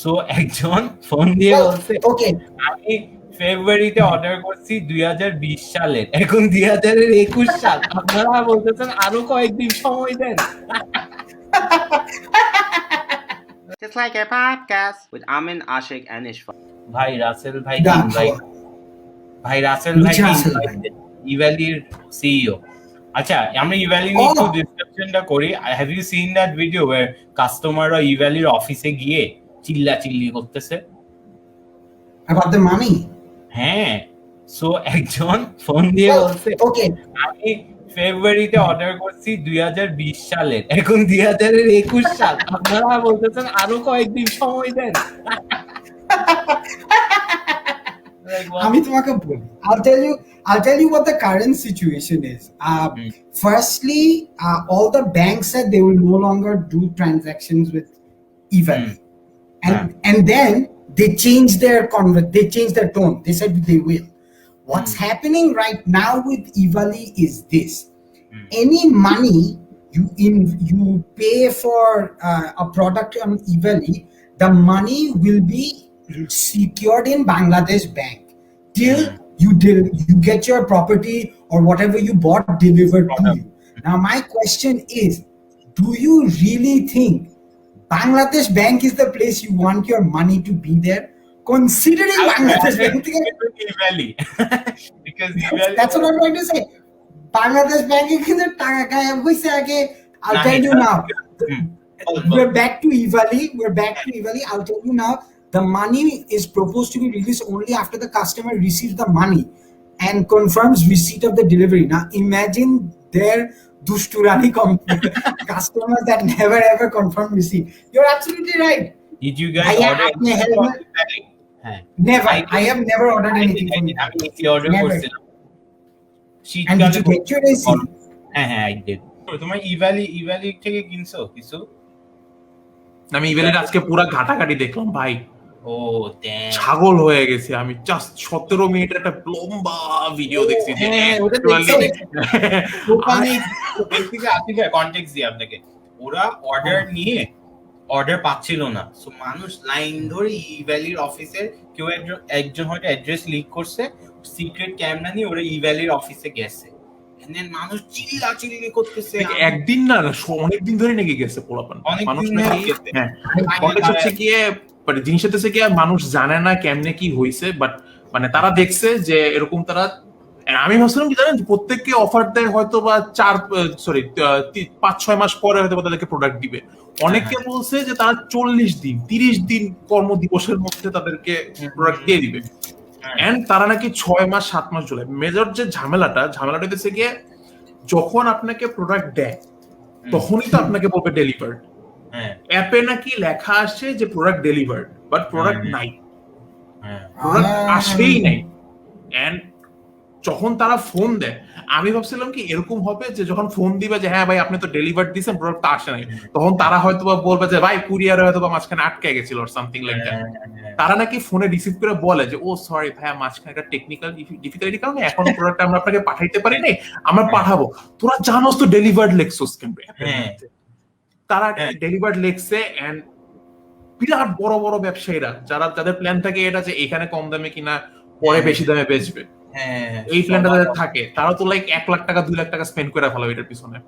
So একজন phone দিয়ে Well, বলছে okay. আমি ফেব্রুয়ারিতে অর্ডার করছি 2020 সালের, এখন 2021 সাল, আপনারা বলতেছেন আরো কয়েকদিন সময় দেন। Just like a podcast with Amin, Ashik, and Ishfaq. ভাই রাসেল ভাই Yeah, ইনভাইট, ভাই রাসেল Which ভাই Russell ভাই? ইভ্যালির সিইও। আচ্ছা, আমরা ইভ্যালি নিয়ে Oh. একটু ডিসকাশনটা করি। Have you seen that video where কাস্টমাররা ইভ্যালির অফিসে গিয়ে চিল্লাচিল্লি করতেছে About the money? হ্যাঁ। সো একজন ফোন দিয়ে Well, বলছে okay. আমি ফেব্রুয়ারিতে অর্ডার করছি 2020 সালের, এখন 2021 সাল, আপনারা বলতেছেন আরো কয়েকদিন সময় দেন। Like, what? আমি তোমাকে বলি, I'll tell you what the current situation is. Firstly, all the banks said they will no longer do transactions with Evaly, and then they changed their tone. They said they will. What's happening right now with Evaly is this: any money you pay for a product on Evaly, the money will be secured in Bangladesh bank till you get your property or whatever you bought delivered to you. Now my question is, do you really think Bangladesh bank is the place you want your money to be there? Considering Bangladesh bank, Evaly. Because Evaly, that's what I'm trying to say. Bangladesh bank কিন্তু টাকা গায়েব হইছে আগে. I'll tell you now. We're back to Evaly. I'll tell you now. The money is proposed to be released only after the customer receives the money and confirms receipt of the delivery. Now imagine their Dushturani customers that never ever confirm receipt. You're absolutely right. did you guys order anything from Evaly? Never. I have never ordered anything from আমি Evaly. AC order Never. করছিলাম And did you get your AC? হ্যাঁ I did. তোমার ইভ্যালি থেকে কিনছো কিছু? আমি ইভেলের আজকে পুরো ঘাটাঘাটি দেখলাম ভাই, ও damn. ছাগল হয়ে গেছে। আমি জাস্ট 17 মিনিটের একটা লম্বা ভিডিও দেখছি যে ওটা দেখছি। actually- বেসিক্যালি আপনি কনটেক্সট দিই আপনাকে, ওরা অর্ডার নিয়ে অর্ডার পাচ্ছিল না, সো মানুষ লাইন ধরে ইভ্যালির অফিসে কেউ একজন হয়তো অ্যাড্রেস লিক করছে, সিক্রেট ক্যামেরা নিয়ে ওরা ইভ্যালির অফিসে গেছে, and then মানুষ চিল্লাচিল্লি করতেছে। একদিন না অনেকদিন ধরে নাকি গেছে পোলাপান অনেকদিন মানুষ ধরে নাকি গেছে। হ্যাঁ কনটেক্সট হচ্ছে গিয়ে বাট জিনিসটা হচ্ছে গিয়ে মানুষ জানে না কেমনে কি হইছে, বাট মানে তারা দেখছে যে এরকম তারা, আমি ভাবছিলাম কি জানেন প্রত্যেককে অফার দেয় হয়তো বা 5-6 মাস পরে হয়তো তাদেরকে প্রোডাক্ট দিবে। অনেকে বলছে যে তারা 40 দিন 30 দিন কর্মদিবসের মধ্যে তাদেরকে প্রোডাক্ট দিয়ে দিবে, এন্ড তারা নাকি 6 মাস 7 মাস চলে। মেজর যে ঝামেলাটা হচ্ছে গিয়ে যখন আপনাকে প্রোডাক্ট দেয় তখনই তো আপনাকে বলবে ডেলিভার্ড, অ্যাপে নাকি লেখা আসে যে প্রোডাক্ট ডেলিভার্ড, বাট প্রোডাক্ট নাই, প্রোডাক্ট আসেই নাই। এন্ড যখন তারা ফোন দেয় আমি ভাবছিলাম কি এরকম হবে যে যখন ফোন দিবে যে হ্যাঁ ভাই আপনি তো ডেলিভার দিয়েছেন প্রোডাক্ট আসে নাই, তখন তারা হয়তো বা বলবে যে ভাই কুরিয়ারে হয়তো বা মাঝখানে আটকে গেছিল অর সামথিং লাইক দ্যাট। তারা নাকি ফোনে রিসিভ করে বলে যে ও সরি ভাইয়া মাঝখানে একটা টেকনিক্যাল ডিফিকাল্টি কারণে এখনো প্রোডাক্ট আমরা আপনাকে পাঠাইতে পারি নাই, আমরা পাঠাবো। তোরা জানোস তো ডেলিভার্ড লেখছোস কেন? তারা ডেলিভার্ড লেখছে, এন্ড বিরাট বড় বড় ব্যবসায়ীরা যাদের প্ল্যান থাকে এটা যে এখানে কম দামে কিনা পরে বেশি দামে বেচবে, এই প্ল্যানটা যাদের থাকে তারা তো লাইক 1 লাখ টাকা 2 লাখ টাকা স্পেন্ড করে ফেলাবে এটার পিছনে,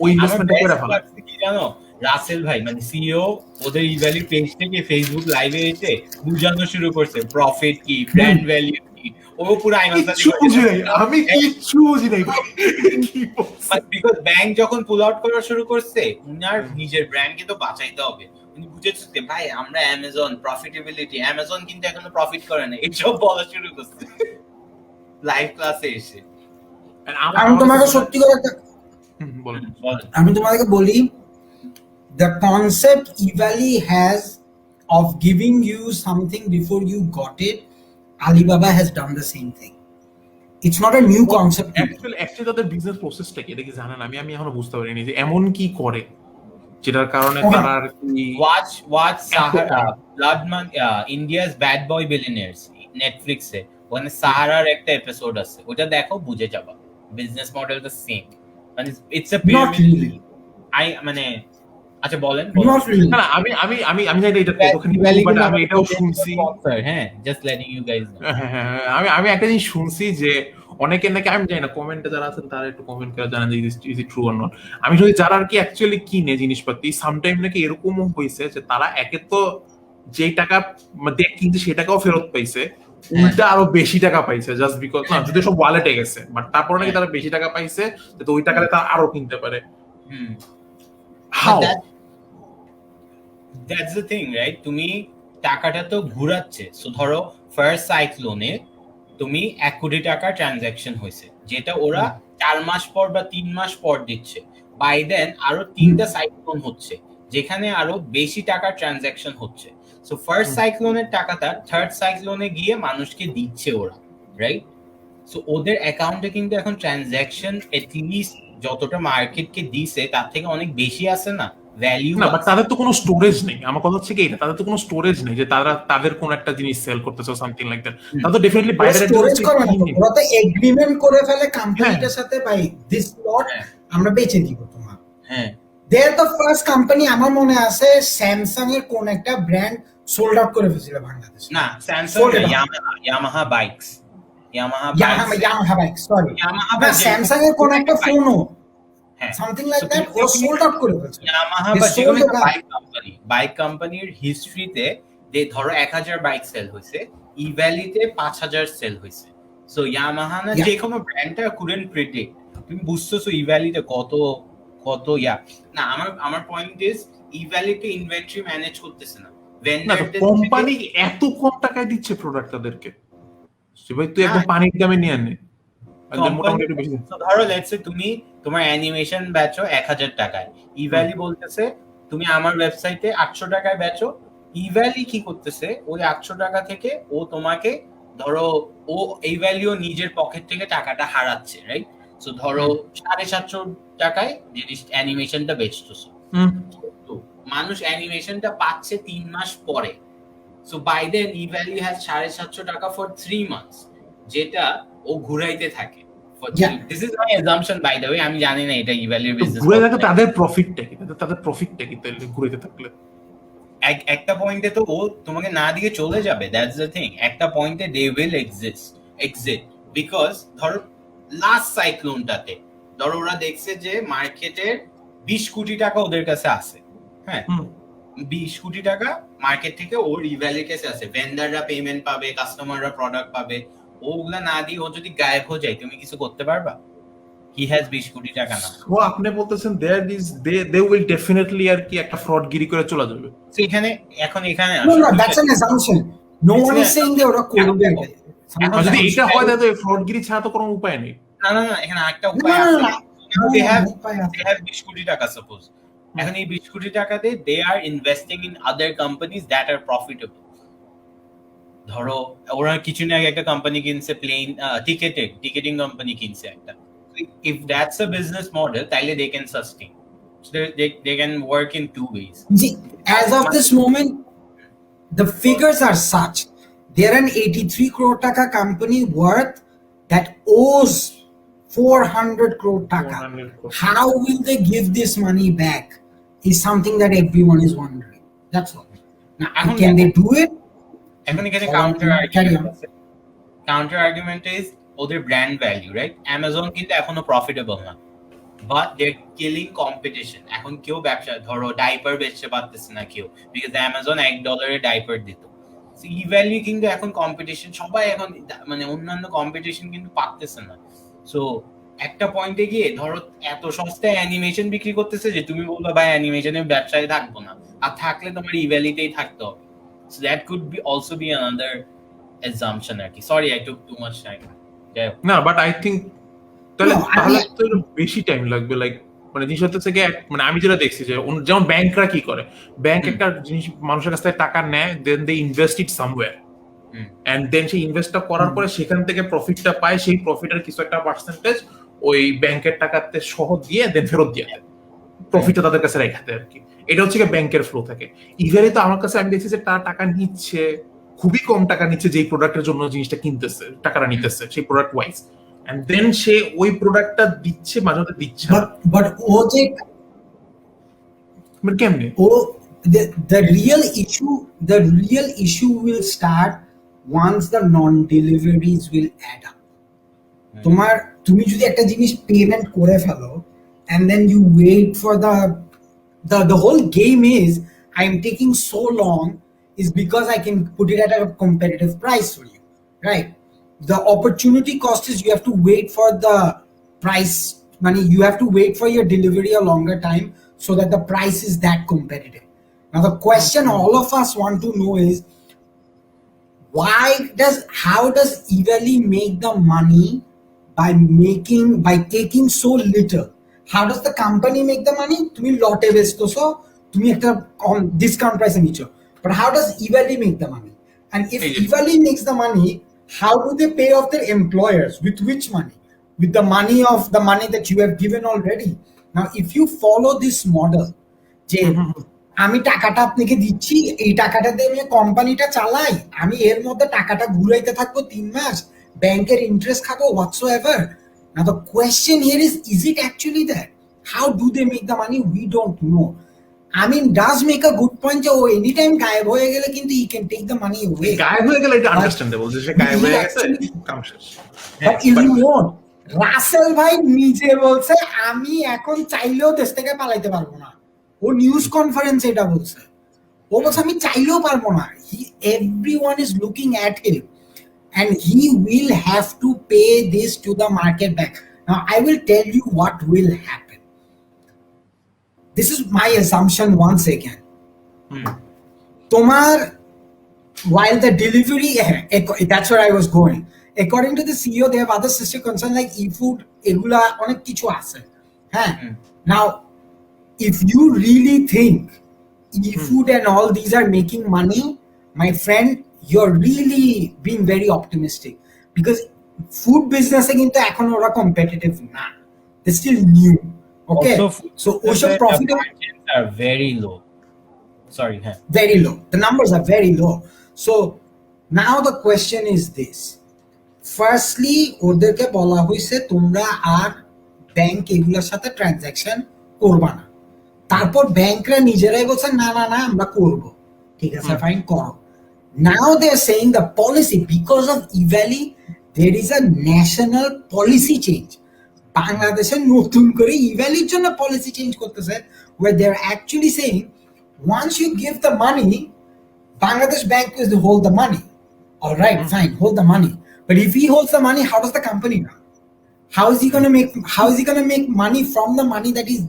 ওই ইনভেস্টমেন্ট করে ফেলাবে। কি জানো, রাসেল ভাই মানে সিইও ওদের ইভ্যালি পেজ থেকে ফেসবুক লাইভে এসে বুঝানো শুরু করছে প্রফিট কি, ব্র্যান্ড ভ্যালু কি, ও পুরো আমি কিচ্ছু বুঝি নাই। বিকজ ব্যাংক যখন পুল আউট করা শুরু করছে উনার নিজের ব্র্যান্ডকে তো বাঁচাইতে হবে, উনি বুঝেছে যে ভাই আমরা অ্যামাজন প্রফিটেবিলিটি, অ্যামাজন কিন্তু এখনো প্রফিট করে না, এইসব বলা শুরু করছে লাইভ ক্লাসে এসে। আমি তোমাকে সত্যি করে আমি তোমাকে বলি, the concept Evaly has of giving you something before you got it, Alibaba has done the same thing. It's not a new concept. Actually তাদের বিজনেস প্রসেসটা কি এটা কি জানেন? আমি এখনো বুঝতে পারিনি যে এমন কি করে যেটার কারণে তারা আর কি ওয়াচ সাহারা ব্লাডমান ইন্ডিয়াস ব্যাড বয় বিলিয়নিয়ার্স নেটফ্লিক্সে, ওখানে সাহারার একটা এপিসোড আছে, ওটা দেখো বুঝে যাবা বিজনেস মডেল দ্য সেম, মানে ইটস আ পিরামিড। মানে আচ্ছা বলেন Not really. না আমি আমি আমি আমি জানি এটা কতখানি বাট আমি এটাও শুনছি হ্যাঁ just letting you guys know. হ্যাঁ, আমি আমি একটা জিনিস শুনছি যে অনেকে নাকি, আমি জানি না, কমেন্টে যারা আছেন তারা একটু কমেন্ট করে জানান যে is it true or not. আমি শুনি যারা আর কি অ্যাকচুয়ালি কিনে জিনিসপাতি, সামটাইম নাকি এরকমও হয়েছে যে তারা একে তো যেই টাকা দিয়ে কিনছে সেই টাকাও ফেরত পাইছে, উল্টা আরো বেশি টাকা পাইছে জাস্ট বিকজ, না যদি সব ওয়ালেটে গেছে, বাট তারপর নাকি তারা বেশি টাকা পাইছে যাতে ওই টাকাটা তারা আরো কিনতে পারে। How? That's the thing right, তুমি টাকাটা তো ঘুরাচ্ছে। সো ধরো ফার্স্ট সাইক্লোনে তুমি 1 কোটি টাকা ট্রানজাকশন হয়েছে, যেটা ওরা 4 মাস পর বা 3 মাস পর দিচ্ছে। বাই দেন আরো 3টা সাইক্লোন হচ্ছে যেখানে আরো বেশি টাকা ট্রানজাকশন হচ্ছে। সো ফার্স্ট সাইক্লোনের টাকাটা থার্ড সাইক্লোনে গিয়ে মানুষকে দিচ্ছে ওরা, রাইট? সো ওদের অ্যাকাউন্টে কিন্তু এখন ট্রানজাকশন এটলিস্ট যতটা মার্কেটকে দিছে তার থেকে অনেক বেশি আছে না ভ্যালু। না বাট তাদের তো কোনো স্টোরেজ নেই, আমার কথা হচ্ছে কি এটা, তাদের তো কোনো স্টোরেজ নেই যে তারা তাদের কোন একটা জিনিস সেল করতেছে সামথিং লাইক দ্যাট। তারা তো ডেফিনেটলি বাইরের স্টোরেজ করে না, ওরা তো এগ্রিমেন্ট করে ফেলে কোম্পানিটার সাথে, ভাই দিস লট আমরা বেচে দিব তোমার। হ্যাঁ দে আর দ্য ফার্স্ট কোম্পানি, আমার মনে আছে স্যামসাং এর কোন একটা ব্র্যান্ড সোল্ড আউট করে ফেলেছিল বাংলাদেশে। না স্যামসাং না, Yamaha bikes, Yamaha bike, sorry না, স্যামসাং এর কোন একটা ফোনও সামথিং লাইক দ্যাট ও সোল্ড আউট করে ফেলেছিল। ইয়ামাহা বা যে কোনো একটা বাইক কোম্পানির হিস্ট্রিতে ধরো 1000 বাইক সেল হয়েছে, ইভ্যালিতে 5000 সেল হয়েছে। সো ইয়ামাহা না যে কোনো ব্র্যান্ডটা কুডন্ট প্রেডিক্ট। তুমি বুঝতেছো ইভ্যালিতে কত কত না, আমার পয়েন্ট ইজ ইভ্যালিতে ইনভেন্টরি ম্যানেজ করতেছে না, কোম্পানি এত কম টাকায় দিচ্ছে প্রোডাক্ট তাদেরকে, ভাই তুই একদম পানির দামে নিয়ে আনে একদম মোটামুটি একটু বেশি। ধরো লেটস সে তুমি তোমার অ্যানিমেশন বেচো 1000 টাকায়, ইভ্যালি বলতেছে তুমি আমার ওয়েবসাইটে 800 টাকায় বেচো। ইভ্যালি কি করতেছে, ওই 800 টাকা থেকে ও তোমাকে ধরো ও ইভ্যালিও নিজের পকেট থেকে টাকাটা হারাচ্ছে, রাইট? সো ধরো 750 টাকায় জিনিস অ্যানিমেশনটা বেচতেছো, মানুষ অ্যানিমেশনটা পাচ্ছে 3 মাস পরে। So by then Evaly has 750 টাকা ফর 3 মান্থস, যেটা ও ঘুরাইতে থাকে। This is my assumption by the way, আমি জানি না এটা ইভ্যালির বিজনেস ঘুরে থাকে তাদের প্রফিটটা কি, তাদের প্রফিটটা কি তাহলে ঘুরাইতে থাকলে? একটা পয়েন্টে তো ও তোমাকে না দিয়ে চলে যাবে, দ্যাটস দ্য থিং। একটা পয়েন্টে দে উইল এক্সিট বিকজ ধরো লাস্ট সাইক্লোনটাতে ধরো ওরা দেখছে যে মার্কেটের 20 কোটি টাকা ওদের কাছে আছে, হ্যাঁ 20 কোটি টাকা মার্কেট থেকে ওর ইভ্যালির কাছে আছে, ভেন্ডাররা পেমেন্ট পাবে, কাস্টমাররা প্রোডাক্ট পাবে। ওগুলা না দিয়ে ও যদি গায়েব হয়ে যায় তুমি কিছু করতে পারবা? হি হ্যাজ 20 কোটি টাকা না। ও আপনি বলতেছেন দে উইল ডেফিনেটলি আর কি একটা ফ্রডগিরি করে চলে যাবে। সো এখানে No, that's an assumption. No one is saying যে ওরা করবে। যদি এটা হয় তাহলে ফ্রডগিরি ছাড়া তো কোনো উপায় নেই। না এখানে একটা উপায় আছে। They have 20 কোটি টাকা সাপোজ। এখন এই 20 কোটি টাকাতে they are investing in other companies that are profitable. ধরো ওরা কিছু না একটা কোম্পানি কিনছে, প্লেন টিকেটিং কোম্পানি কিনছে একটা। If that's a business model, তাইলে they can sustain. So they can work in two ways. As of this moment, the figures are such. They're an 83 crore taka company worth that owes 400 crore taka. How will they give this money back is something that everyone is wondering. That's all. Now, can they do it? এখন এখানে counter argument is ওদের brand value, right? Amazon কিন্তু এখনো profitable না, but they are killing competition. এখন কেউ ব্যবসা ধরো ডাইপার বেচতে পারতেছে না কেউ, বিকজ অ্যামাজন $1 ডাইপার দিত। ইভ্যালি কিন্তু এখন কম্পিটিশন, সবাই এখন মানে অন্যান্য কম্পিটিশন কিন্তু পারতেছে না। সো একটা পয়েন্টে গিয়ে ধরো এত সস্তায় অ্যানিমেশন বিক্রি করতেছে যে তুমি বলবা ভাই অ্যানিমেশনের ব্যবসায় থাকবো না, আর থাকলে তোমার ইভ্যালিতেই থাকতে হবে। So that could be also be another assumption আর কি। Sorry, I took too much time. না বাট আই থিংক তাহলে তো বেশি টাইম লাগবে, লাইক মানে জিনিস হচ্ছে কি, মানে আমি যেটা দেখছি যে যেমন ব্যাংকরা কি করে, ব্যাংক একটা জিনিস মানুষের কাছ থেকে টাকা নেয়, then they invest it somewhere, and then সেই ইনভেস্টটা করার পরে সেখান থেকে প্রফিটটা পায়, সেই প্রফিটের কিছু একটা পার্সেন্টেজ ওই ব্যাংকের টাকাতে সহ দিয়ে দেন ফেরত দিয়ে দেয়, প্রফিটটা তাদের কাছে রেখে দেয় আর কি। এটা হচ্ছে ব্যাংকের ফ্লো থাকে। ইভেলে তো আমার কাছে আমি দেখছি যে তারা টাকা নিচ্ছে, খুবই কম টাকা নিচ্ছে যেই প্রোডাক্টের জন্য জিনিসটা কিনতেছে, টাকাটা নিতেছে সেই প্রোডাক্ট ওয়াইজ, এন্ড দেন সে ওই প্রোডাক্টটা দিচ্ছে, মাঝে মাঝে দিচ্ছে। বাট ও যে মানে কেমনে? Oh, the real issue will start once the non-deliveries will add up. তুমি যদি একটা জিনিস পেমেন্ট করে ফেলো and then you wait for the whole game is I'm taking so long is because I can put it at a competitive price for you, right? The opportunity cost is you have to wait for the price money, you have to wait for your delivery a longer time so that the price is that competitive. Now the question all of us want to know is how does Evaly make the money by taking so little? How does the company make the money? তুমি লটে বেচতেছো, তুমি একটা discount price এ নিচ্ছ, but how does Evaly make the money? And if Evaly makes the money, how do they pay off their employers? With which money? With the money that you have given already. Now if you follow this model, যে আমি টাকাটা আপনাকে দিচ্ছি, এই টাকাটা দিয়ে আমি কোম্পানিটা চালাই, আমি এর মধ্যে টাকাটা ঘুরাইতে থাকবো 3 মাস, ব্যাংকের ইন্টারেস্ট খাবো whatsoever. Now the question here is it actually that? How do they make the money? We don't know. I mean, does make a good point যে ও এনি টাইম গায়েব হয়ে গেলে কিন্তু he can take the money away. গায়েব হয়ে গেলে এটা understandable যে সে গায়েব হয়ে গেছে, কাম শেষ। But if you won't, Rasel ভাই নিজে বলছে আমি এখন চাইলেও দেশ থেকে পালাইতে পারবো না, ও নিউজ কনফারেন্সে এটা বলছে, ও বলছে আমি চাইলেও পারবো না। Everyone is looking at him and he will have to pay this to the market back. Now I will tell you what will happen. This is my assumption once again. Tomar, while the delivery, that's where I was going. According to the CEO, they have other sister concerns like e-food, egula, onek kichu ase. Now, if you really think e-food and all these are making money, my friend, you're really being very optimistic, because food business কিন্তু এখন ওরা competitive না, they're still new. Okay, so ocean profit margins are very low. Sorry, very low. The numbers are very low. So now the question is this. Firstly, ওদেরকে বলা হয়েছে তোমরা আর bank এগুলোর সাথে ট্রানজাকশন করবা না। তারপর ব্যাংকরা নিজেরাই বলছে না না না আমরা করব, ঠিক আছে ফাইন করো। Now they are saying the policy, because of Evaly, there is a national policy change. বাংলাদেশে নতুন করে Evalyর জন্য policy change করতেছে, where they are actually saying once you give the money, Bangladesh Bank is to hold the money. All right, fine, hold the money. But if he holds the money, how does the company run? How is he going to make money from the money that he's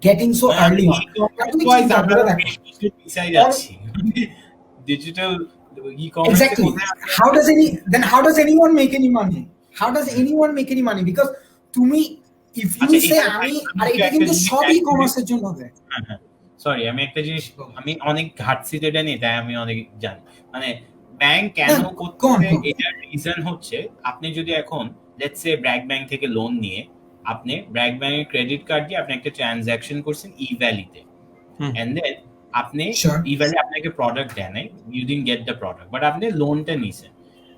getting so early on? Digital e-commerce. Exactly. How does anyone make any money? How does anyone make any money? Because to me, if you say আমি আর এটা কিন্তু সব e-commerce এর জন্য হবে। Sorry, আমি একটা জিনিস আমি অনেক ঘাটছি তো এটা নিয়ে, তাই আমি অনেক জানি। মানে ব্যাংক কেন করতে, এটার রিজন হচ্ছে আপনি যদি এখন লেটস সে ব্র্যাক ব্যাংক থেকে লোন নিয়ে আপনি ব্র্যাক ব্যাংকের ক্রেডিট কার্ড দিয়ে আপনি একটা ট্রানজাকশন করছেন ইভ্যালিতে, এন্ড দেন আপনি ইভ্যালি আপনাকে প্রোডাক্ট দেয় নাই, you didn't get the product, but আপনি লোনটা নিছেন।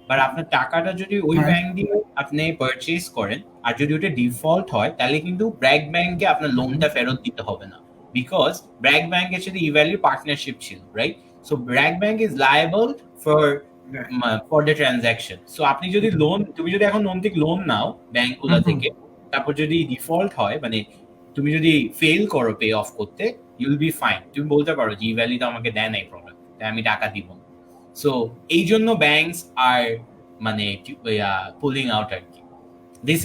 বাট আপনার টাকাটা যদি ওই ব্যাংক দিয়ে আপনি পারচেজ করেন আর যদি ওটা ডিফল্ট হয়, তাহলে কিন্তু ব্র্যাক ব্যাংকে আপনার লোনটা ফেরত দিতে হবে না, বিকজ ব্র্যাক ব্যাংকের সাথে ইভ্যালির পার্টনারশিপ ছিল, right? So BRAC bank is liable for the transaction. So আপনি যদি তুমি যদি এখন লোন থেকে লোন নাও ব্যাংকগুলো থেকে, তারপর যদি ডিফল্ট হয়, মানে তুমি যদি ফেল করো পে অফ করতে, ইউ উইল বি ফাইন। তুমি বলতে পারো যে ইভ্যালি তো আমাকে দেয় নাই প্রোডাক্ট, তাই আমি টাকা দিব না। সো এই জন্য ব্যাংকস আর মানে পুলিং আউট আর কি। This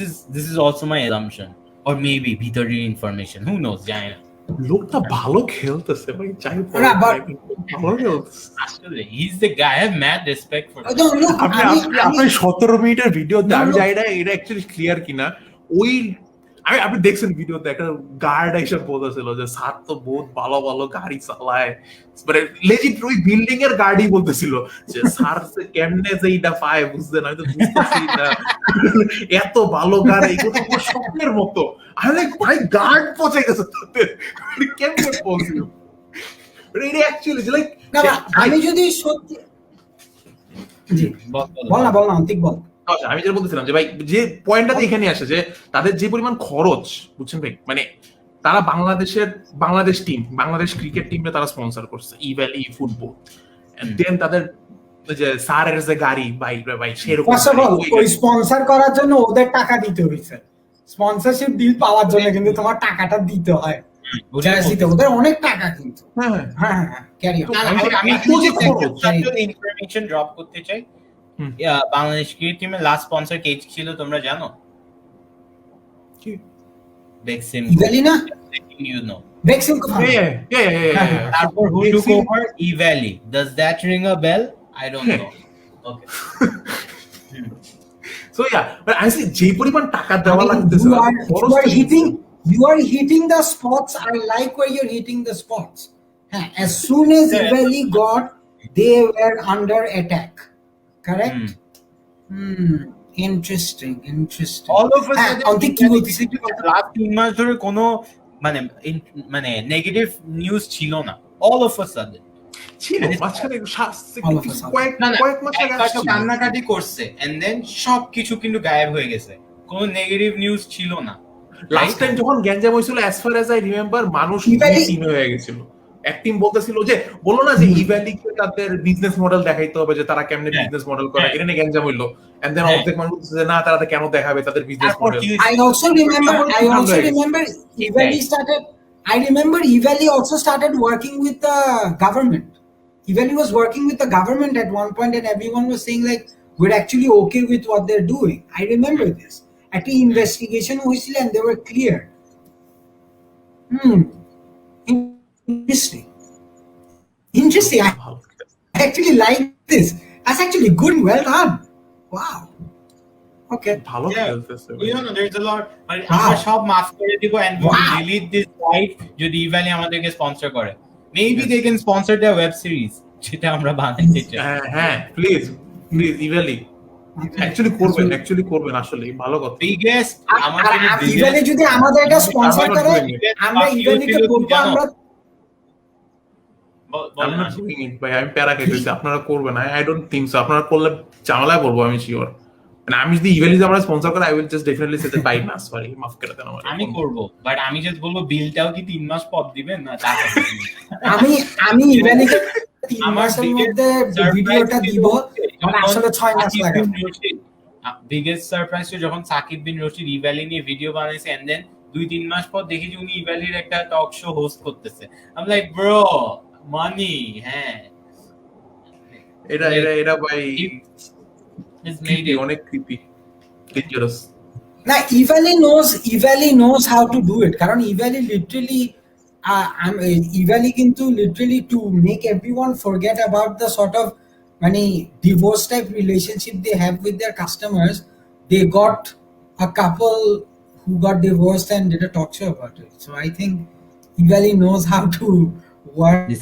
is also my assumption, or maybe ভিতরের ইনফরমেশন, হু নোজ, জানি না। লোকটা ভালো খেলতেছে ভাই, চাই ভালো খেলতেছে আসলে he is the guy, I have mad respect for. আপনি 17 মিনিটের ভিডিওতে আমি জানি না এটা অ্যাকচুয়ালি ক্লিয়ার কিনা, ওই আপনি দেখছেন ভিডিওতে একটা গার্ড এসে বলতেছিল যে স্যার তো বহুত ভালো ভালো গাড়ি চালায়, মানে লেজিট ওই বিল্ডিং এর গাড়ি বলতেছিল যে স্যার কেমনে যে এটা পায় বুঝতে না, বুঝতেছি না, এত ভালো গাড়ি এগুলো তো স্বপ্নের মতো। আমি লাইক ভাই গার্ড পৌঁছে গেছে কেমনে পৌঁছলো, এটা অ্যাকচুয়ালি লাইক আমি যদি সত্যি বল না ঠিক বল। আমি যেটা বলতেছিলাম যে ভাই যে পয়েন্টটা এখানে আসে যে তাদের যে পরিমাণ খরচ, বুঝছেন ভাই, মানে তারা বাংলাদেশ টিম, বাংলাদেশ ক্রিকেট টিমে তারা স্পন্সর করছে, ইভ্যালি ফুটবল। দেন তাদের যে স্যারের যে গাড়ি ভাই সেরকম ওই স্পন্সর করার জন্য ওদের টাকা দিতে হইছে, স্পন্সরশিপ ডিল পাওয়ার জন্য কিন্তু তোমার টাকাটা দিতে হয় জার্সিতে, ওদের অনেক টাকা কিন্তু। হ্যাঁ ক্যারি অন। আমি ইনফরমেশন ড্রপ করতে চাই, বাংলাদেশ ক্রিকেট টিমের লাস্ট স্পন্সর কে ছিল তোমরা জানো? কি বেক্সিম, ইভ্যালি না? ইউ নো বেক্সিম কো তারপর who took over? Evaly. Does that ring a bell? I don't know. Okay. So yeah, but I see যে পরিমাণ টাকা দেওয়া লাগতেছে, you are hitting the spots. I like where you're hitting the spots. As soon as Evaly got, they were under attack. Correct? Interesting. All of a sudden, last 3 months ধরে কোনো মানে negative news ছিল না। All of a sudden ছিল মাঝখানে কয়েক মাস আগে কান্নাকাটি করছে, and then সবকিছু কিন্তু গায়েব হয়ে গেছে, কোনো নেগেটিভ নিউজ ছিল না। লাস্ট টাইম যখন গ্যাঞ্জাম হয়েছিল, as far as I remember, মানুষ টিম হয়ে গেছিল। এক টিম বলতেছিল যে বলো না যে ইভ্যালিকে তাদের বিজনেস মডেল দেখাইতে হবে, যে তারা কেমনে বিজনেস মডেল করে, এটা নিয়ে গ্যাঞ্জাম হইলো। এন্ড দেন অর্ধেক মানুষ বলতেছে যে না, তারা কেন দেখাবে তাদের business model. I also remember Evaly also started working with the government. Evaly was working with the government at one point, and everyone was saying like, we're actually okay with what they're doing. I remember this. Actually, investigation হয়েছিল and they were clear. Interesting. I actually like this. That's actually good and well done. Wow. Okay. ভালো খেলতেছে। You know, there's a lot. আমরা সব মাফ করে দিব and we will delete this site যদি ইভ্যালি আমাদেরকে স্পন্সর করে। Maybe they can sponsor their web series যেটা আমরা বানাইতে চাই। হ্যাঁ প্লিজ ইভ্যালি অ্যাকচুয়ালি করবেন আসলে ভালো কথা। বিগেস্ট ইভ্যালি যদি আমাদের এটা স্পন্সর করে, আমরা ইভ্যালিকে বলবো আমি প্যারা খাইতেছি, আপনারা করবেন। I don't think so. আপনারা করলে ঝামেলায় পড়বো, আমি শিওর। আমি যদি ইভেলি আমরা স্পন্সর করে, I will just definitely say bye না, সরি মাফ করে দেন আমারে। আমি করব, বাট আমি জাস্ট বলবো বিলটাও কি 3 মাস পর দিবেন না তা আমি ইভেলিকে 3 মাসের মধ্যে ভিডিওটা দিব, মানে আসলে 6 মাস লাগে। বিগেস্ট সারপ্রাইজ যখন সাকিব বিন রশিদ ইভ্যালি নিয়ে ভিডিও বানাইছে, এন্ড দেন 2-3 মাস পর দেখি যে উনি ইভ্যালির একটা টক শো হোস্ট করতেছে। আই এম লাইক ব্রো, মানি। হ্যাঁ, এটা ভাই অনেক ক্রিপি, ডেঞ্জারাস। না, Evaly knows how to do it, কারণ Evaly literally Evaly কিন্তু literally to make everyone forget about the sort of divorce type relationship they have with their customers. They got a couple who got divorced and did a talk show about it. So I think Evaly knows how to work with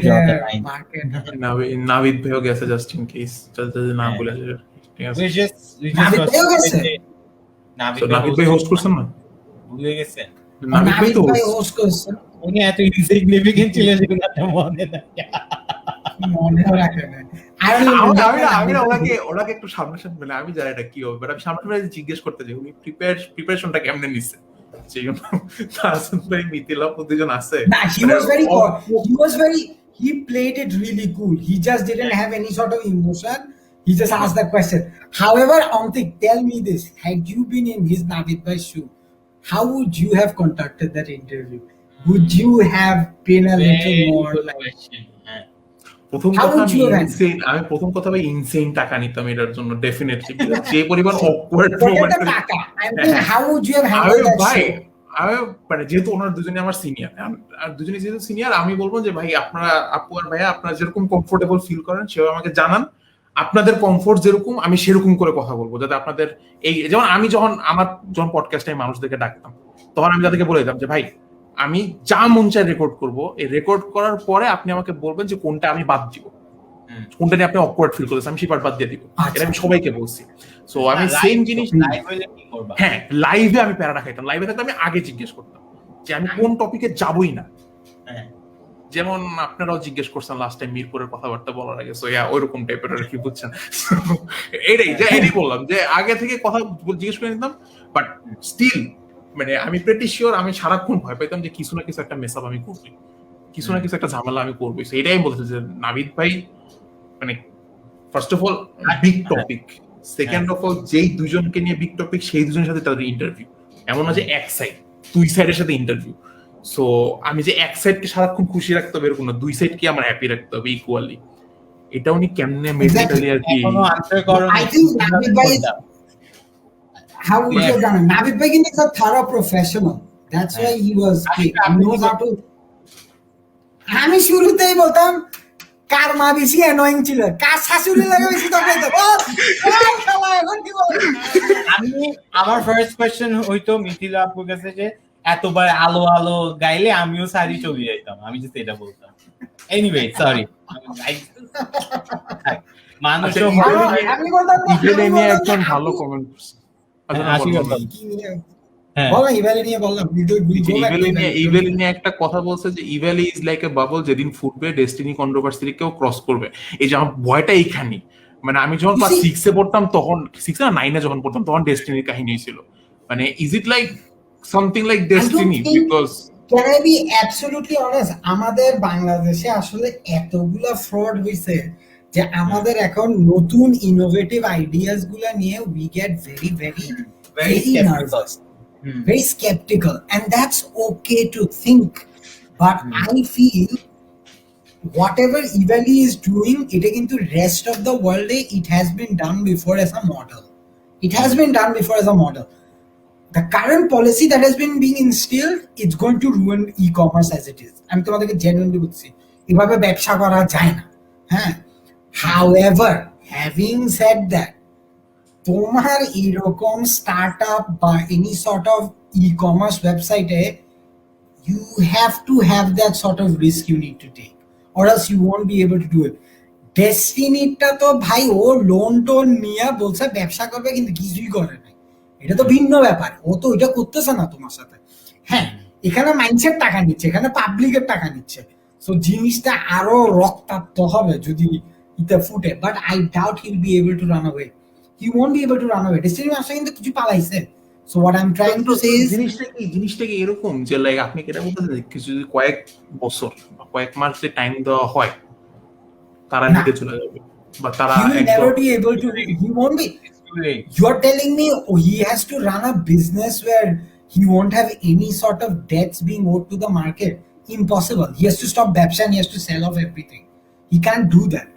their market. Navid bhaiya gese just in case, না বলে যাবে। নাবিদ ভাই host করছেন না? ভুলে গেছেন? নাবিদ ভাই host করছেন। উনি এত ইনসিগনিফিকেন্ট ছিলেন যে মনে নাই, মনে রাখে না। ওনাকে একটু সামনাসামনি, মানে আমি জানি এটা কি হবে, বাট আমি সামনাসামনি জিজ্ঞেস করতে চাই উনি প্রিপারেশনটা কেমনে নিচ্ছে। He played it really cool. He just didn't have any sort of emotion. He just asked the question. However, Amtik, tell me this: had you been in his Navid Bhai's shoe, how would you have conducted that interview? Would you have been a little more like? প্রথম কথা আমি insane টাকা নিতাম এটার জন্য, definitely. যে পরিমাণ awkward moment, how would you have handled that? আমি মানে যেহেতু ওনার দুজনে আমার সিনিয়র, আর দুজনে যেহেতু সিনিয়র, আমি বলবো যে ভাই আপনারা, আপু আর ভাইয়া, আপনারা যেরকম কমফোর্টেবল ফিল করেন সেভাবে আমাকে জানান। আপনাদের কমফোর্ট যেরকম, আমি সেরকম করে কথা বলবো, যাতে আপনাদের এই, যেমন আমি যখন পডকাস্টে মানুষদেরকে ডাকতাম, তখন আমি তাদেরকে বলে দিতাম যে ভাই আমি যা মন চাই রেকর্ড করবো, এই রেকর্ড করার পরে আপনি আমাকে বলবেন যে কোনটা আমি বাদ দিব, কোনটা নিয়ে আপনি অকওয়ার্ড ফিল করতেছেন, আমি সেই পার্ট বাদ দিয়ে দিব। এটা আমি সবাইকে বলছি। সো আমি সেম জিনিস, হ্যাঁ, লাইভে আমি প্যারাটা খাইতাম। লাইভে থাকলে আমি আগে জিজ্ঞেস করতাম যে আমি কোন টপিকে যাবই না। যেমন আপনারাও জিজ্ঞেস করছেন লাস্ট টাইম মিরপুরের কথাবার্তা বলার আগে, সো ওইরকম টাইপের আর কি, বুঝছেন? এটাই বললাম যে আগে থেকে কথা জিজ্ঞেস করে নিতাম, বাট স্টিল মানে আমি প্রেটি শিওর আমি সারাক্ষণ ভয় পাইতাম যে কিছু না কিছু একটা মেস আপ আমি করবি, কিছু না কিছু একটা ঝামেলা আমি করবো। এটাই আমি বলতে যে নাবিদ ভাই মানে first of all big topic, second of all যেই দুজনকে নিয়ে বিগ টপিক সেই দুজনের সাথে তাদের ইন্টারভিউ, এমন না যে এক সাইড, দুই সাইডের সাথে ইন্টারভিউ। সো আমি যে এক সাইডকে সারাক্ষণ খুশি রাখতে হবে এরকম না, দুই সাইডকে আমার হ্যাপি রাখতে হবে ইকুয়ালি। এটা উনি কেমনে মেন্টালি আর কি এখনো আনসার করো। I think Navid Bhai is, how would you have done it? Navid Bhai is a thorough professional. That's why he was picked. He knows how to. আমি শুরুতেই বলতাম কার মা বেশি অ্যানোয়িং ছিল, কার শাশুড়ি লাগে বেশি তখন আমি আমার ফার্স্ট কোশ্চেন হইতো মিথিলা আপুর কাছে যে এতবার আলো আলো গাইলে আমিও সারি চলে যাইতাম, আমি যে এটা বলতাম। এনিওয়ে সরি, মানুষ আমি বলতাম ইভেলি নিয়ে একজন ভালো কমেন্ট করছে। বলো ইভ্যালি নিয়ে বললাম, ইভেলি নিয়ে একটা কথা বলছে যে ইভেলি ইজ লাইক এ বাবল, যেদিন ফুটবে ডেস্টিনি কন্ট্রোভার্সি কেউ ক্রস করবে। এই যে আমার ভয়টা এইখানে, মানে আমি যখন ক্লাস 6 এ পড়তাম তখন, 6 না 9 এ যখন পড়তাম তখন ডেস্টিনির কাহিনী ছিল। মানে is it like something like destiny? Because can I B absolutely honest, আমাদের বাংলাদেশে আসলে এতগুলা ফ্রড হইছে যে আমাদের এখন নতুন ইনোভেটিভ আইডিয়াস গুলা নিয়ে we get very very very nervous, very skeptical, and that's okay to think, but I feel whatever Evaly is doing, it into rest of the world it has been done before as a model. It has been done before as a model. The current policy that has been being instilled, it's going to ruin e-commerce as it is. আমি তোমাদেরকে genuinely বলছি, এভাবে ব্যবসা করা যায় না। হ্যাঁ, however, having said that, তোমার এরকম স্টার্টআপ বা এনি সর্ট অফ ই-কমার্স ওয়েবসাইটে you have to have that sort of risk you need to take, or else you won't be able to do it. ডেস্টিনিটা তো ভাই ও লোন টোন নিয়ে বলছে ব্যবসা করবে, কিন্তু কিছুই করে নাই, এটা তো ভিন্ন ব্যাপার। ও তো এটা করতেছে না তোমার সাথে। হ্যাঁ, এখানে মাইন্ডসেট টাকা নিচ্ছে, এখানে পাবলিকের টাকা নিচ্ছে, সো জিনিসটা আরো রক্তাক্ত হবে যদি এটা ফুটে। But I doubt he will be able to run away, he won't be able to run away. Destiny Master কিন্তু কিছু পালাইছে। So what I'm trying to say is জিনিসটা কি এরকম যে লাইক আপনি কি এটা বলতেছেন কিছু যদি কয়েক বছর বা কয়েক মাস যে টাইম দেওয়া হয় তারা নিতে চলে যাবে, বা তারা he will never be able to, he won't be. You're telling me he has to run a business where he won't have any sort of debts being owed to the market? Impossible. He has to stop ব্যবসা and he has to sell off everything. He can't do that.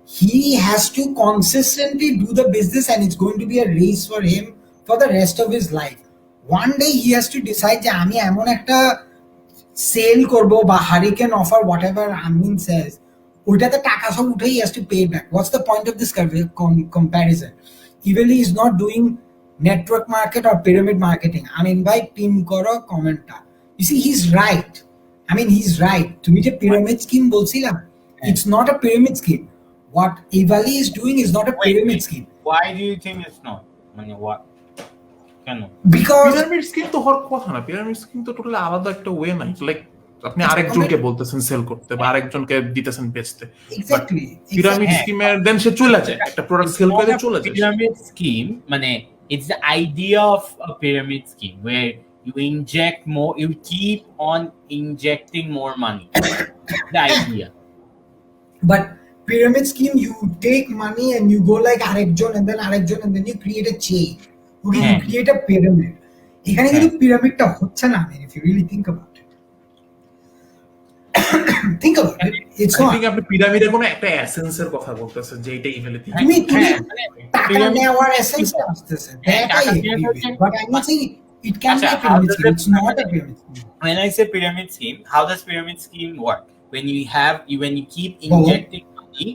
He has to consistently do the business, and it's going to be a race for him for the rest of his life. One day he has to decide যে আমি এমন একটা sell করব বা hurricane offer whatever Amin says, ওইটাতে টাকা সব উঠে he has to pay back. What's the point of this comparison? Evaly is not doing network market or pyramid marketing. I mean, by pin করো কমেন্টটা, you see he's right. I mean, he's right. তুমি যে pyramid scheme বলছিলাম, it's not a pyramid scheme. What Evaly is doing is not a pyramid scheme. Why do you think it's not? মানে what? কেন? Because pyramid scheme তো হওয়ার কথা না, pyramid scheme তো টোটালি আলাদা একটা ওয়ে নাই। লাইক আপনি আরেকজনকে বলতেছেন সেল করতে বা আরেকজনকে দিতেছেন বেচতে, exactly পিরামিড স্কিমের দেন সে চলে যায়, একটা প্রোডাক্ট সেল করে চলে যায়। Pyramid scheme মানে it's the idea of a pyramid scheme where you inject more, you keep on injecting more money. The idea. But pyramid scheme, you take money and you go like arekjon and then you create a chain. Okay, you create a pyramid. এখানে কিন্তু পিরামিডটা হচ্ছে না, if you really think about it. Think about it. It's not. আপনি পিরামিডের কোনো একটা এসেন্সের কথা বলতেছেন যে এটা ইভেলিতে তুমি টাকা নেওয়ার এসেন্স আসতেছে, but I'm not saying it can be a pyramid scheme. It's not a pyramid scheme. When I say pyramid scheme, how does pyramid scheme work? When you keep injecting money,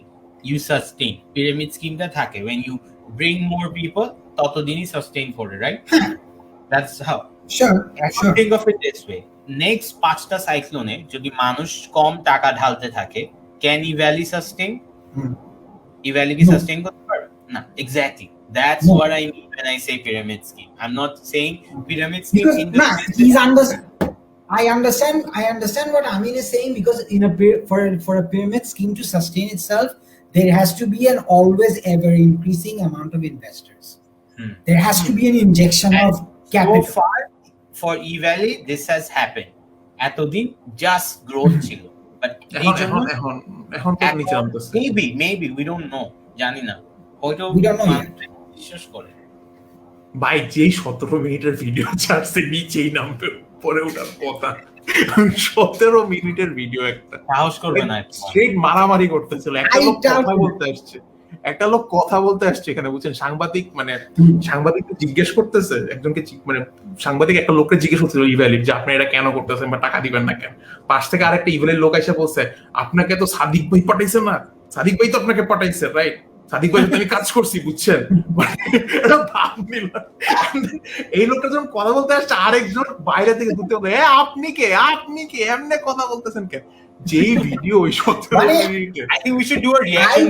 you sustain. Pyramid scheme টা থাকে when you bring more people, ততদিনই sustain করে, right? That's how. Sure. Think of it this way. Next 5টা সাইক্লোনে যদি মানুষ কম টাকা ঢালতে থাকে, can Evaly sustain? Evaly কি sustain করতে পারবে না? Exactly. That's what I mean when I say pyramid scheme. I'm not saying pyramid scheme because, in the I understand what Amin is saying, because in for a pyramid scheme to sustain itself, there has to be an always ever increasing amount of investors. There has to be an injection of capital. So for Evaly this has happened. এতদিন just growth ছিল, but এই জন্য এখন তো নিচে নামতেছে। maybe we don't know, জানি না, হয়তো We don't know মানুষ বিশ্বাস করে। ভাই যেই 17 মিনিটের ভিডিও ছাড়ছে নিচেই নামবে, পরে ওঠার কথা। 17 মিনিটের ভিডিও একটা সাহস করবে না, স্ট্রেট মারামারি করতেছিল। একটা লোক কথা বলতে আসছে এখানে, বুঝছেন, সাংবাদিক জিজ্ঞেস করতেছে একজনকে, মানে সাংবাদিক একটা লোককে জিজ্ঞেস করছিল ইভ্যালির যে আপনি এটা কেন করতেছেন বা টাকা দিবেন না কেন। পাশ থেকে আরেকটা ইভ্যালির লোক এসে বলছে আপনাকে তো সাদিক ভাই পাঠাইছে না, সাদিক ভাই তো আপনাকে পাঠাইছে, রাইট, সাদিক ভাই আমি কাজ করছি, বুঝছেন। এটা ভাব নিল। এই লোকটা যখন কথা বলতে আসছে আরেকজন বাইরে থেকে দুটো আপনি কে এমনি কথা বলতেছেন কেন? যেই ভিডিও ওই 17 মিনিটের, I think we should do a reaction.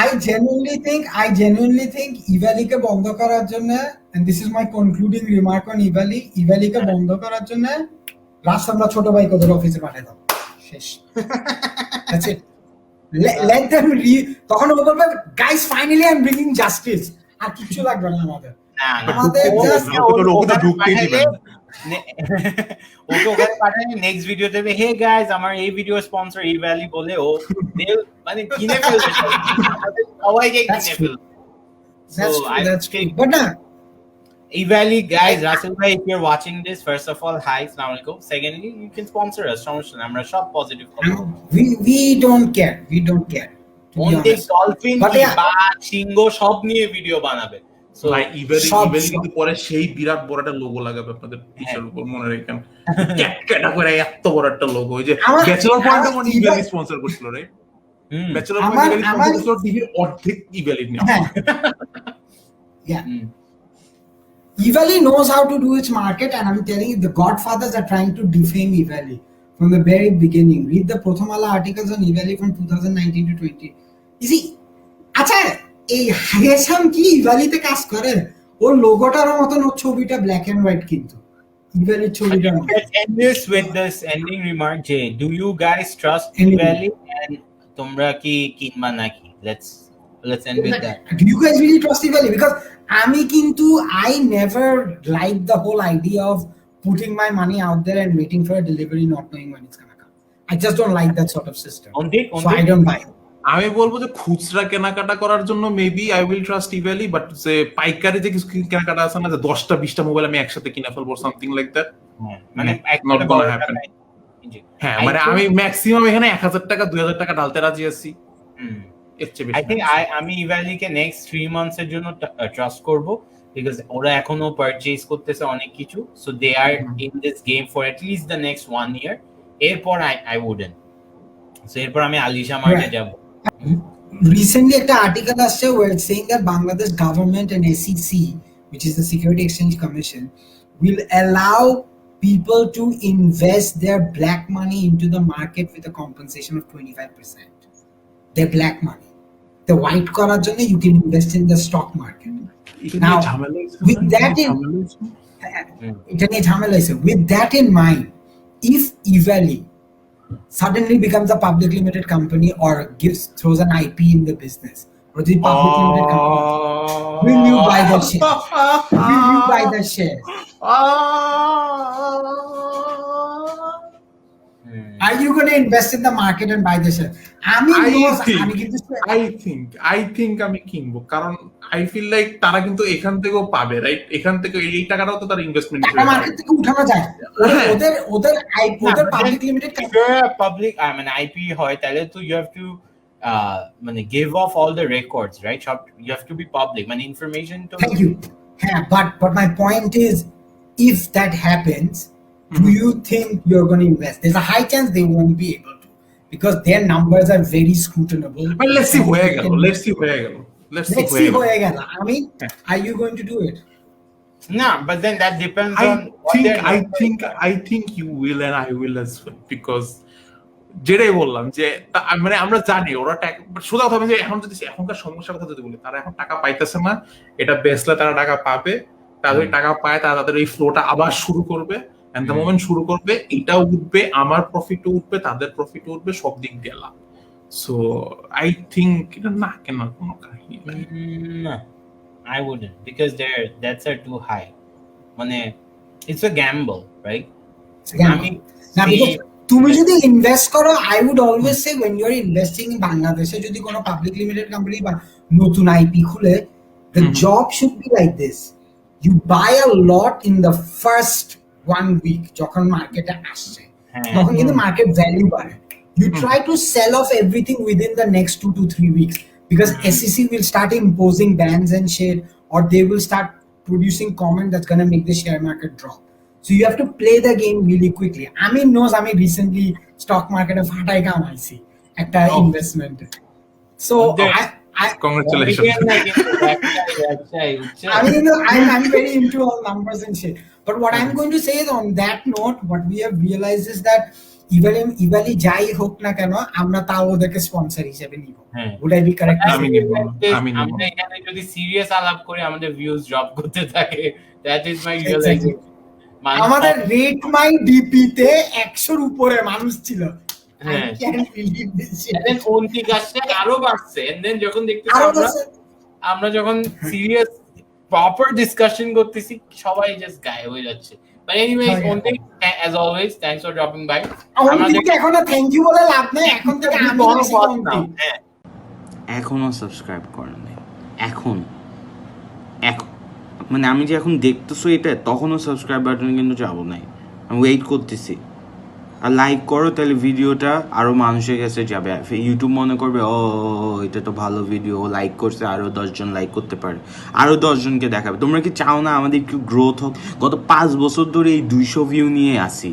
I genuinely think Evaly কে বন্ধ করার জন্য, and this is my concluding remark on Evaly কে বন্ধ করার জন্য রাস্তামরা ছোট ভাই কোদের অফিসে পাঠিয়ে দাও, শেষ। That's it. Let them তখন ও বলবে guys finally I am bringing justice, আর কিছু লাগবে না আমাদের। ওকে ওখানে পাঠালে নেক্সট ভিডিও দেবে, হে গাইস আমার এই ভিডিও স্পন্সর Evaly বলে, ও মানে কিনে ফেলবে সবাইকে, কিনে ফেলবে। That's true. But না Evaly guys, Russell bhai, if you're watching this, first of all, hi, assalamu alaikum. Secondly, you can sponsor us. আমরা সব পজিটিভ কথা, we don't care to be honest. Dolphin বা সিংহ সব নিয়ে ভিডিও বানাবে। So ভাই Evaly কিন্তু পরে সেই বিরাট বড় একটা লোগো লাগাবে আপনাদের টিচার উপর, মনে রাখেন, ক্যাটকেটা করে এত বড় একটা লোগো। ওই যে ব্যাচেলর পয়েন্ট কোন Evaly স্পন্সর করছিল, right? Bachelor point Evaly sponsor করছিল, টিভির অর্ধেক Evaly নিয়ে। Yeah. Evaly knows how to do its market, and I'm telling you, the Godfathers are trying to defame Evaly from the very beginning. Read the Prothom Ala articles on Evaly from 2019 to 20. You see, আচ্ছা এই হাইসাম কি Evaly তে কাজ করে? ওর লোগোটার মতন ওর ছবিটা black and white, কিন্তু Evaly ছবিটা। Let's end this with this ending remark, Jay. Do you guys trust Evaly, and তোমরা কি কিনবা নাকি? Let's end with that. Do you guys really trust Evaly? Because I never liked the whole idea of putting my money out there and waiting for a delivery, not knowing when it's gonna come. I just don't like that sort of system. So I don't buy it. আমি বলবো যে খুচরা কেনাকাটা করার জন্য maybe I will trust Evaly, but যে পাইকারি যে কিছু কেনাকাটা আছে না, যে 10টা 20টা মোবাইল আমি একসাথে কিনে ফেলবো, সামথিং লাইক দ্যাট, মানে not gonna happen. হ্যাঁ, মানে আমি ম্যাক্সিমাম এখানে 1000 টাকা 2000 টাকা ঢালতে রাজি আছি। I think আমি Evaly কে next 3 months এর জন্য ট্রাস্ট করব, because ওরা এখনো পারচেজ করতেছে অনেক কিছু, so they are in this game for at least the next 1 year. এরপর I wouldn't. So এরপর আমি আলিশা মার্টে যাব। Recently একটা article আসছে where it's saying that Bangladesh government and SEC, which is the Security Exchange Commission, will allow people to invest their black money into the market with a compensation of 25%. Their black money. The white করার জন্য you can invest in the stock market. Now, with that in mind, if Evaly suddenly becomes a public limited company or throws an IP in the business, or the public limited company, will you buy the shares? Will you buy the shares? Are you going to invest in the market and buy the share? I think আমি কিনবো, কারণ I feel like তারা কিন্তু এখান থেকেও পাবে, right? এখান থেকে এই টাকাটাও তো তার ইনভেস্টমেন্ট হিসেবে মার্কেট থেকে উঠানো যায়। ওদের পাবলিক লিমিটেড পাবলিক মানে আইপি হয়, তাহলে তো you have to মানে give off all the records, right? You have to be public, মানে information to. Thank you. Yeah, but my point is, if that happens, do you think you're going to invest? There's a high chance they won't be able to, because their numbers are very scrutinable. But let's see where I mean, are you going to do it? No, but then that depends on I think you will and I will as well, because যেটাই বললাম যে মানে আমরা জানি ওরা সোজা কথা যে এখন যদি এখনকার সমস্যার কথা যদি বলি, তারা এখন টাকা পাইতেছে না, এটা বেচলে তারা টাকা পাবে, তারা যদি টাকা পায় তারা তাদের এই ফ্লোটা আবার শুরু করবে, and the moment শুরু করবে এটাও উঠবে, আমার প্রফিটও উঠবে, তাদের প্রফিটও উঠবে, সব দিক দিয়ে লাভ। সো আই থিংক এটা না কেন কোনো কাহিনী। No, I wouldn't, because their debts are too high. মানে ইটস আ গ্যাম্বল, রাইট? আমি না, because তুমি যদি ইনভেস্ট করো, I would always say when you are investing in বাংলাদেশে যদি কোনো পাবলিক লিমিটেড কোম্পানি বা নতুন আইপি খুলে, the job should be like this. You buy a lot in the first 1 week যখন মার্কেটে আসছে, তখন কিন্তু মার্কেট ভ্যালু বাড়ে. You try to sell off everything within the next 2 to 3 weeks because SEC will start imposing bans and shit, or they will start producing comment that's going to make the share market drop. So you have to play the game really quickly. Amin knows আমি recently stock market এ ফাটাই কামাইছি একটা investment. So I Congratulations. I mean, I'm very into all numbers and shit. But what I'm going to say is, on that note, what we have realized is that Evaly যাই হোক না কেন আমরা তাও ওদেরকে sponsor হিসেবে নিব. Would I be correct? আমরা এখানে যদি সিরিয়াস আলাপ করি আমাদের ভিউজ ড্রপ করতে থাকে. That is my realization. আমাদের রেট মাই ডিপি তে 100 এর উপরে মানুষ ছিল. আরো বাড়ছে, and then যখন দেখতেছি আমরা যখন সিরিয়াস প্রপার ডিসকাশন করতেছি সবাই জাস্ট গায়েব হয়ে যাচ্ছে. But anyways, only as always, thanks for dropping by. আমাদেরকে এখন থ্যাংক ইউ বলে লাভ নেই, এখন থেকে আমি এখনো সাবস্ক্রাইব করেন নাই, এখন মানে আমি যে এখন দেখতেছো এটা, তখনও সাবস্ক্রাইব বাটন কিন্তু যাবো নাই, আমি ওয়েট করতেছি। আর লাইক করো, তাহলে ভিডিওটা আরও মানুষের কাছে যাবে। ইউটিউব মনে করবে ও এটা তো ভালো ভিডিও, লাইক করছে, আরও 10 জন লাইক করতে পারে, আরও 10 জনকে দেখাবে। তোমরা কি চাও না আমাদের একটু গ্রোথ হোক? গত 5 বছর ধরে এই 200 ভিউ নিয়ে আসি।